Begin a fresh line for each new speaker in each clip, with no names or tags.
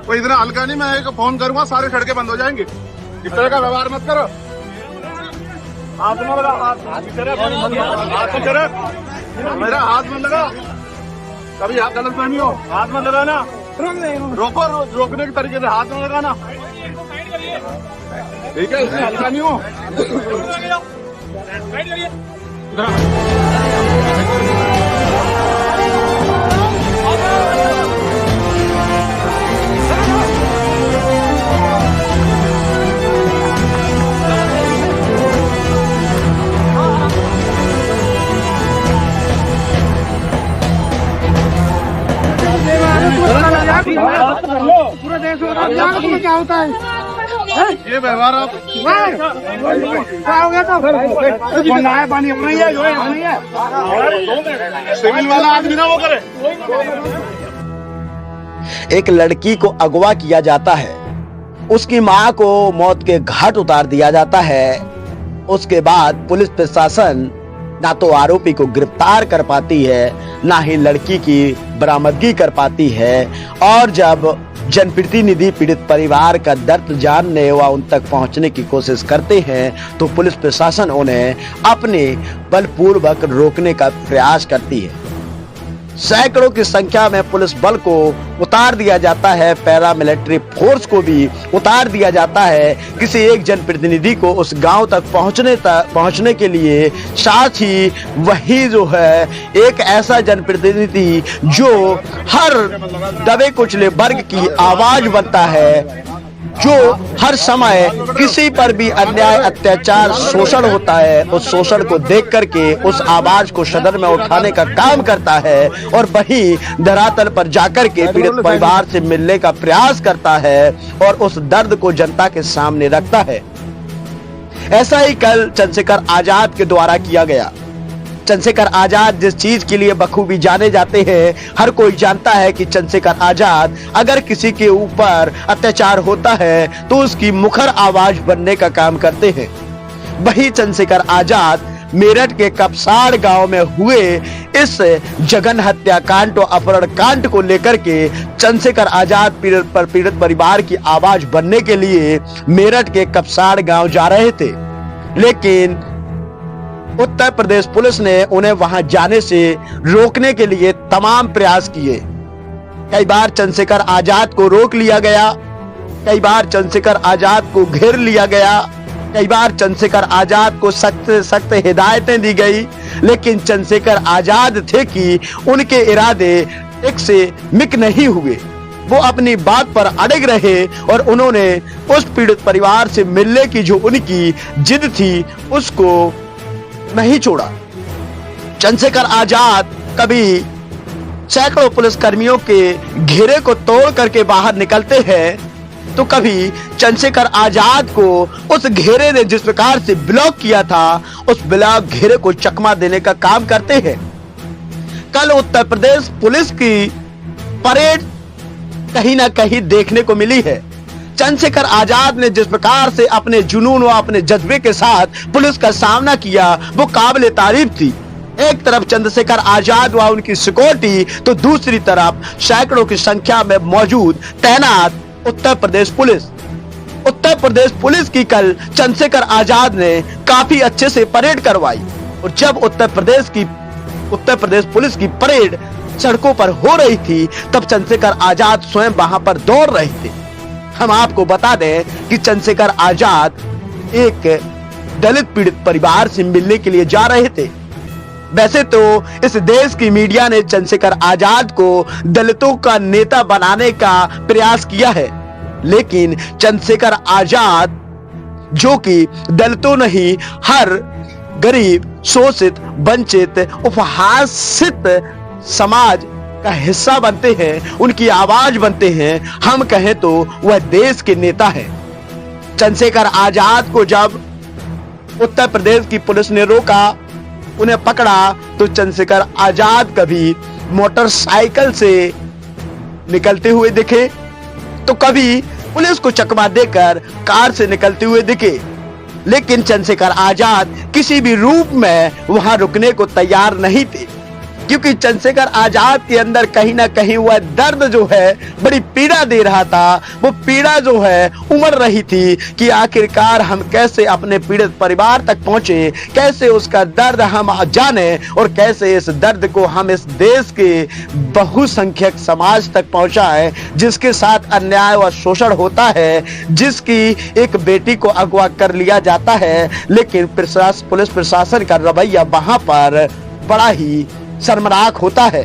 कोई इतना हल्का नहीं, मैं एक फोन करूंगा सारे सड़कें बंद हो जाएंगे। इस तरह का व्यवहार मत करो। मेरा हाथ मत लगा, कभी गलत फहमी हो, हाथ मत लगाना। रोको, रोकने के तरीके से हाथ मत लगाना, ठीक है? इसमें हल्का नहीं हो।
पूरे देश में क्या होता है
ये व्यवहार आप
क्या हो गया? तो पानी नहीं है, नहीं है।
सिविल वाला आदमी ना वो करे।
एक लड़की को अगवा किया जाता है, उसकी मां को मौत के घाट उतार दिया जाता है। उसके बाद पुलिस प्रशासन ना तो आरोपी को गिरफ्तार कर पाती है, ना ही लड़की की बरामदगी कर पाती है। और जब जनप्रतिनिधि पीड़ित परिवार का दर्द जानने व उन तक पहुंचने की कोशिश करते हैं तो पुलिस प्रशासन उन्हें अपने बलपूर्वक रोकने का प्रयास करती है। सैकड़ों की संख्या में पुलिस बल को उतार दिया जाता है, पैरामिलिट्री फोर्स को भी उतार दिया जाता है किसी एक जनप्रतिनिधि को उस गांव तक पहुंचने के लिए। साथ ही वही जो है एक ऐसा जनप्रतिनिधि जो हर दबे कुचले वर्ग की आवाज बनता है, जो हर समय किसी पर भी अन्याय, अत्याचार, शोषण होता है, उस शोषण को देख करके उस आवाज को सदन में उठाने का काम करता है और वही धरातल पर जाकर के पीड़ित परिवार से मिलने का प्रयास करता है और उस दर्द को जनता के सामने रखता है। ऐसा ही कल चंद्रशेखर आजाद के द्वारा किया गया। चंद्रशेखर आजाद जिस चीज के लिए बखूबी जाने जाते हैं, हर कोई जानता है कि चंद्रशेखर आजाद अगर किसी के ऊपर अत्याचार होता है तो उसकी मुखर आवाज बनने का काम करते हैं। वही चंद्रशेखर आजाद मेरठ के कपसाड़ गांव में हुए इस जघन्य हत्याकांड और अपहरण कांड को लेकर के चंद्रशेखर आजाद पीड़ित परिवार की आवाज बनने के लिए मेरठ के कपसाड़ गांव जा रहे थे, लेकिन उत्तर प्रदेश पुलिस ने उन्हें वहां जाने से रोकने के लिए तमाम प्रयास किए। कई बार चंद्रशेखर आजाद को रोक लिया गया, कई बार चंद्रशेखर आजाद को घेर लिया गया, कई बार चंद्रशेखर आजाद को सख्त हिदायतें दी गई, लेकिन चंद्रशेखर आजाद थे कि उनके इरादे एक से मिक नहीं हुए। वो अपनी बात पर अड़ग रहे और उन्होंने उस पीड़ित परिवार से मिलने की जो उनकी जिद थी उसको नहीं छोड़ा। चंद्रशेखर आजाद कभी सैकड़ों पुलिस कर्मियों के घेरे को तोड़ करके बाहर निकलते हैं तो कभी चंद्रशेखर आजाद को उस घेरे ने जिस प्रकार से ब्लॉक किया था उस ब्लॉक घेरे को चकमा देने का काम करते हैं। कल उत्तर प्रदेश पुलिस की परेड कहीं ना कहीं देखने को मिली है। चंद्रशेखर आजाद ने जिस प्रकार से अपने जुनून व अपने जज्बे के साथ पुलिस का सामना किया वो काबिले तारीफ थी। एक तरफ चंद्रशेखर आजाद व उनकी सिक्योरिटी तो दूसरी तरफ सैकड़ों की संख्या में मौजूद तैनात उत्तर प्रदेश पुलिस। उत्तर प्रदेश पुलिस की कल चंद्रशेखर आजाद ने काफी अच्छे से परेड करवाई और जब उत्तर प्रदेश पुलिस की परेड सड़कों पर हो रही थी तब चंद्रशेखर आजाद स्वयं वहां पर दौड़ रहे थे। हम आपको बता दें कि चंद्रशेखर आजाद एक दलित पीड़ित परिवार से मिलने के लिए जा रहे थे। वैसे तो इस देश की मीडिया ने चंद्रशेखर आजाद को दलितों का नेता बनाने का प्रयास किया है, लेकिन चंद्रशेखर आजाद जो कि दलितों नहीं हर गरीब, शोषित, वंचित, उपहासित समाज का हिस्सा बनते हैं, उनकी आवाज बनते हैं। हम कहें तो वह देश के नेता हैं। चंद्रशेखर आजाद को जब उत्तर प्रदेश की पुलिस ने रोका, उन्हें पकड़ा, तो चंद्रशेखर आजाद कभी मोटरसाइकिल से निकलते हुए दिखे तो कभी पुलिस को चकमा देकर कार से निकलते हुए दिखे, लेकिन चंद्रशेखर आजाद किसी भी रूप में वहां रुकने को तैयार नहीं थे। क्योंकि चंद्रशेखर आजाद के अंदर कहीं ना कहीं वह दर्द जो है बड़ी पीड़ा दे रहा था। वो पीड़ा जो है उमड़ रही थी कि आखिरकार हम कैसे अपने पीड़ित परिवार तक पहुंचे, कैसे उसका दर्द हम जाने और कैसे इस दर्द को हम इस देश के बहुसंख्यक समाज तक पहुंचाएं, जिसके साथ अन्याय व शोषण होता है, जिसकी एक बेटी को अगवा कर लिया जाता है, लेकिन पुलिस प्रशासन का रवैया वहां पर बड़ा ही शर्मनाक होता है।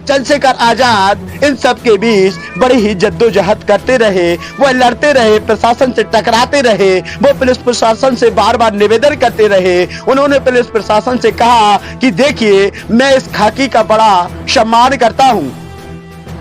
चंद्रशेखर आजाद इन सब के बीच बड़ी ही जद्दोजहद करते रहे, वह लड़ते रहे, प्रशासन से टकराते रहे, वो पुलिस प्रशासन से बार बार निवेदन करते रहे। उन्होंने पुलिस प्रशासन से कहा कि देखिए, मैं इस खाकी का बड़ा सम्मान करता हूं,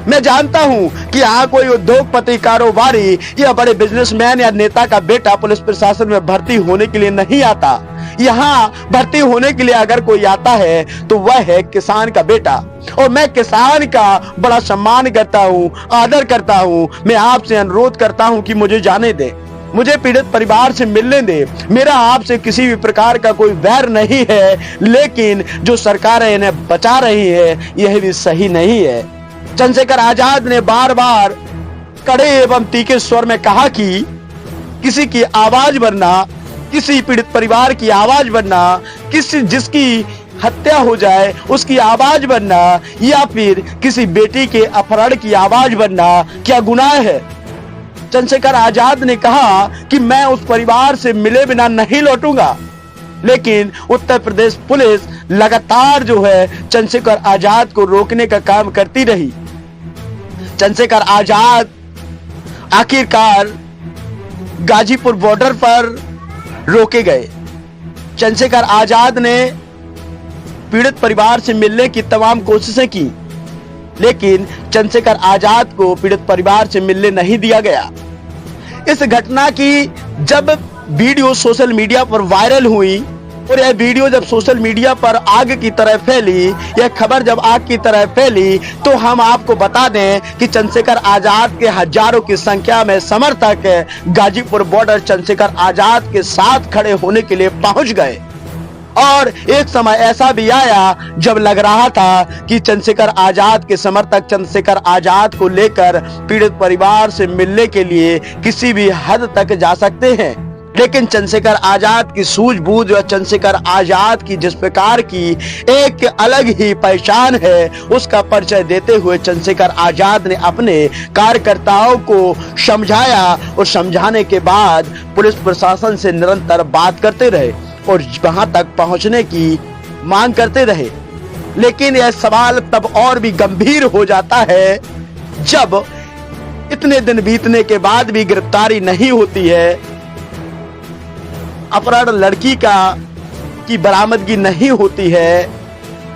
मैं जानता हूं कि यहाँ कोई उद्योगपति, कारोबारी या बड़े बिजनेसमैन या नेता का बेटा पुलिस प्रशासन में भर्ती होने के लिए नहीं आता। यहाँ भर्ती होने के लिए अगर कोई आता है तो वह है किसान का बेटा, और मैं किसान का बड़ा सम्मान करता हूँ, आदर करता हूँ। मैं आपसे अनुरोध करता हूँ कि मुझे जाने दे, मुझे पीड़ित परिवार से मिलने दे। मेरा आपसे किसी भी प्रकार का कोई वैर नहीं है, लेकिन जो सरकारें इन्हें बचा रही है यह भी सही नहीं है। चंद्रशेखर आजाद ने बार बार कड़े एवं तीखे स्वर में कहा कि किसी की आवाज बनना, किसी पीड़ित परिवार की आवाज बनना, किसी जिसकी हत्या हो जाए उसकी आवाज बनना, या फिर किसी बेटी के अपहरण की आवाज बनना क्या गुनाह है? चंद्रशेखर आजाद ने कहा कि मैं उस परिवार से मिले बिना नहीं लौटूंगा, लेकिन उत्तर प्रदेश पुलिस लगातार जो है चंद्रशेखर आजाद को रोकने का काम करती रही। चंद्रशेखर आजाद आखिरकार गाजीपुर बॉर्डर पर रोके गए। चंद्रशेखर आजाद ने पीड़ित परिवार से मिलने की तमाम कोशिशें की, लेकिन चंद्रशेखर आजाद को पीड़ित परिवार से मिलने नहीं दिया गया। इस घटना की जब वीडियो सोशल मीडिया पर वायरल हुई और यह वीडियो जब सोशल मीडिया पर आग की तरह फैली, यह खबर जब आग की तरह फैली, तो हम आपको बता दें कि चंद्रशेखर आजाद के हजारों की संख्या में समर्थक गाजीपुर बॉर्डर चंद्रशेखर आजाद के साथ खड़े होने के लिए पहुंच गए। और एक समय ऐसा भी आया जब लग रहा था कि चंद्रशेखर आजाद के समर्थक चंद्रशेखर आजाद को लेकर पीड़ित परिवार से मिलने के लिए किसी भी हद तक जा सकते हैं, लेकिन चंद्रशेखर आजाद की सूझबूझ और चंद्रशेखर आजाद की जिस प्रकार की एक अलग ही पहचान है, उसका परिचय देते हुए चंद्रशेखर आजाद ने अपने कार्यकर्ताओं को समझाया और समझाने के बाद पुलिस प्रशासन से निरंतर बात करते रहे और वहां तक पहुंचने की मांग करते रहे। लेकिन यह सवाल तब और भी गंभीर हो जाता है जब इतने दिन बीतने के बाद भी गिरफ्तारी नहीं होती है, अपहरण लड़की की बरामदगी नहीं होती है।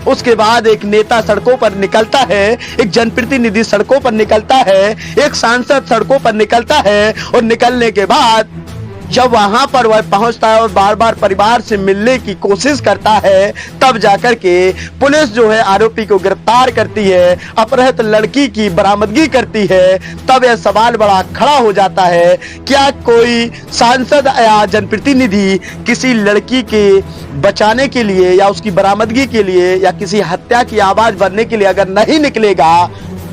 उसके बाद एक नेता सड़कों पर निकलता है, एक जनप्रतिनिधि सड़कों पर निकलता है, एक सांसद सड़कों पर निकलता है, और निकलने के बाद जब वहां पर वह पहुंचता है और बार बार परिवार से मिलने की कोशिश करता है, तब जाकर के पुलिस जो है आरोपी को गिरफ्तार करती है, अपहृत लड़की की बरामदगी करती है। तब यह सवाल बड़ा खड़ा हो जाता है, क्या कोई सांसद या जनप्रतिनिधि किसी लड़की के बचाने के लिए या उसकी बरामदगी के लिए या किसी हत्या की आवाज बनने के लिए अगर नहीं निकलेगा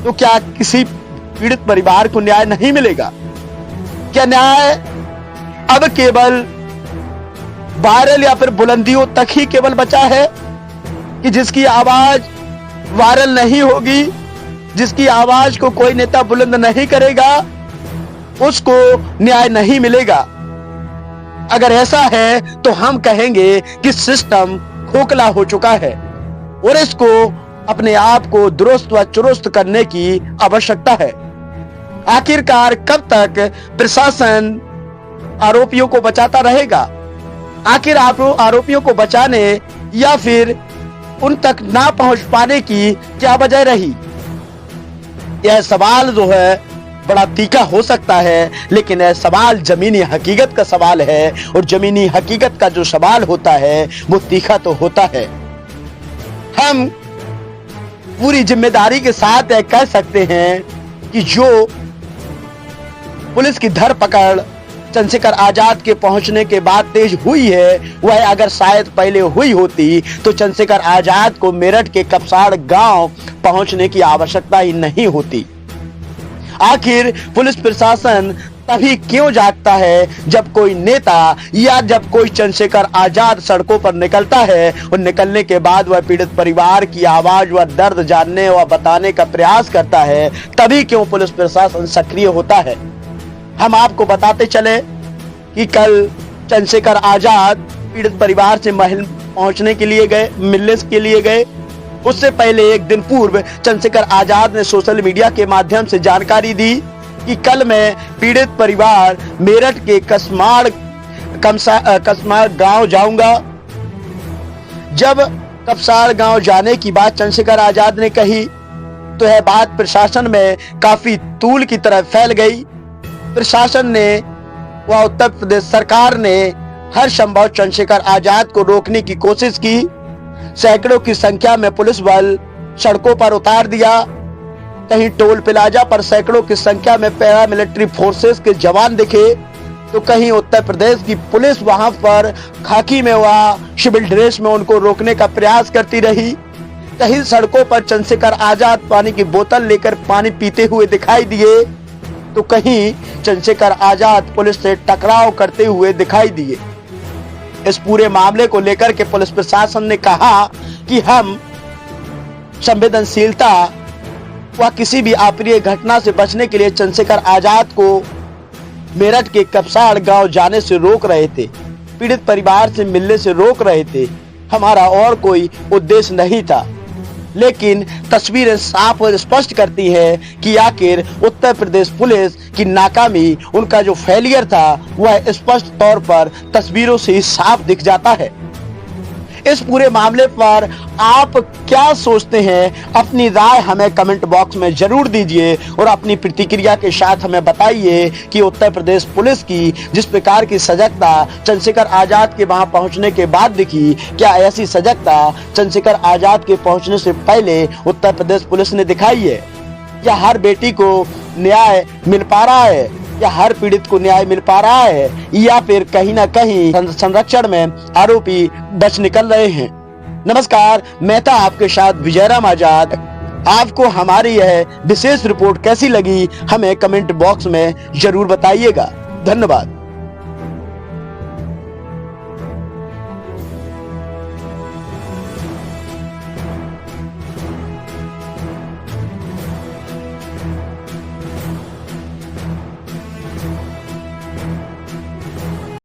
तो क्या किसी पीड़ित परिवार को न्याय नहीं मिलेगा? क्या न्याय अब केवल वायरल या फिर बुलंदियों तक ही केवल बचा है कि जिसकी आवाज वायरल नहीं होगी, जिसकी आवाज को कोई नेता बुलंद नहीं करेगा, उसको न्याय नहीं मिलेगा? अगर ऐसा है तो हम कहेंगे कि सिस्टम खोखला हो चुका है और इसको अपने आप को दुरुस्त व चुरुस्त करने की आवश्यकता है। आखिरकार कब तक प्रशासन आरोपियों को बचाता रहेगा? आखिर आरोपियों को बचाने या फिर उन तक ना पहुंच पाने की क्या वजह रही? यह सवाल जो है बड़ा तीखा हो सकता है, लेकिन यह सवाल जमीनी हकीकत का सवाल है और जमीनी हकीकत का जो सवाल होता है वो तीखा तो होता है। हम पूरी जिम्मेदारी के साथ यह कह सकते हैं कि जो पुलिस की धरपकड़ चंद्रशेखर आजाद के पहुंचने के बाद तेज हुई है, वह अगर शायद पहले हुई होती तो चंद्रशेखर आजाद को मेरठ के कपसाड़ गांव पहुंचने की आवश्यकता ही नहीं होती। आखिर पुलिस प्रशासन तभी क्यों जागता है जब कोई नेता या जब कोई चंद्रशेखर आजाद सड़कों पर निकलता है और निकलने के बाद वह पीड़ित परिवार की आवाज व दर्द जानने व बताने का प्रयास करता है, तभी क्यों पुलिस प्रशासन सक्रिय होता है। हम आपको बताते चले कि कल चंद्रशेखर आजाद पीड़ित परिवार से महल पहुंचने के लिए गए, मिलने के लिए गए। उससे पहले एक दिन पूर्व चंद्रशेखर आजाद ने सोशल मीडिया के माध्यम से जानकारी दी कि कल मैं पीड़ित परिवार मेरठ के कस्माड़ गांव जाऊंगा। जब कपसाड़ गांव जाने की बात चंद्रशेखर आजाद ने कही तो यह बात प्रशासन में काफी तूल की तरह फैल गई। प्रशासन ने व उत्तर प्रदेश सरकार ने हर संभव चंद्रशेखर आजाद को रोकने की कोशिश की। सैकड़ों की संख्या में पुलिस बल सड़कों पर उतार दिया। कहीं टोल प्लाजा पर सैकड़ों की संख्या में पैरामिलिट्री फोर्सेस के जवान दिखे, तो कहीं उत्तर प्रदेश की पुलिस वहां पर खाकी में व सिविल ड्रेस में उनको रोकने का प्रयास करती रही। कहीं सड़कों पर चंद्रशेखर आजाद पानी की बोतल लेकर पानी पीते हुए दिखाई दिए, तो कहीं चंद्रशेखर आजाद पुलिस से टकराव करते हुए दिखाई दिए। इस पूरे मामले को लेकर के पुलिस प्रशासन ने कहा कि हम संवेदनशीलता व किसी भी अप्रिय घटना से बचने के लिए चंद्रशेखर आजाद को मेरठ के कपसाड़ गांव जाने से रोक रहे थे, पीड़ित परिवार से मिलने से रोक रहे थे। हमारा और कोई उद्देश्य नहीं था। लेकिन तस्वीरें साफ और स्पष्ट करती है कि आखिर उत्तर प्रदेश पुलिस की नाकामी, उनका जो फेलियर था वह स्पष्ट तौर पर तस्वीरों से ही साफ दिख जाता है। इस पूरे मामले पर आप क्या सोचते हैं? अपनी राय हमें कमेंट बॉक्स में जरूर दीजिए और अपनी प्रतिक्रिया के साथ हमें बताइए कि उत्तर प्रदेश पुलिस की जिस प्रकार की सजगता चंद्रशेखर आजाद के वहां पहुंचने के बाद दिखी, क्या ऐसी सजगता चंद्रशेखर आजाद के पहुंचने से पहले उत्तर प्रदेश पुलिस ने दिखाई है? या हर बेटी को न्याय मिल पा रहा है, या हर पीड़ित को न्याय मिल पा रहा है, या फिर कहीं ना कहीं संरक्षण में आरोपी बच निकल रहे हैं? नमस्कार, मैं था आपके साथ विजयराम आजाद। आपको हमारी यह विशेष रिपोर्ट कैसी लगी हमें कमेंट बॉक्स में जरूर बताइएगा। धन्यवाद।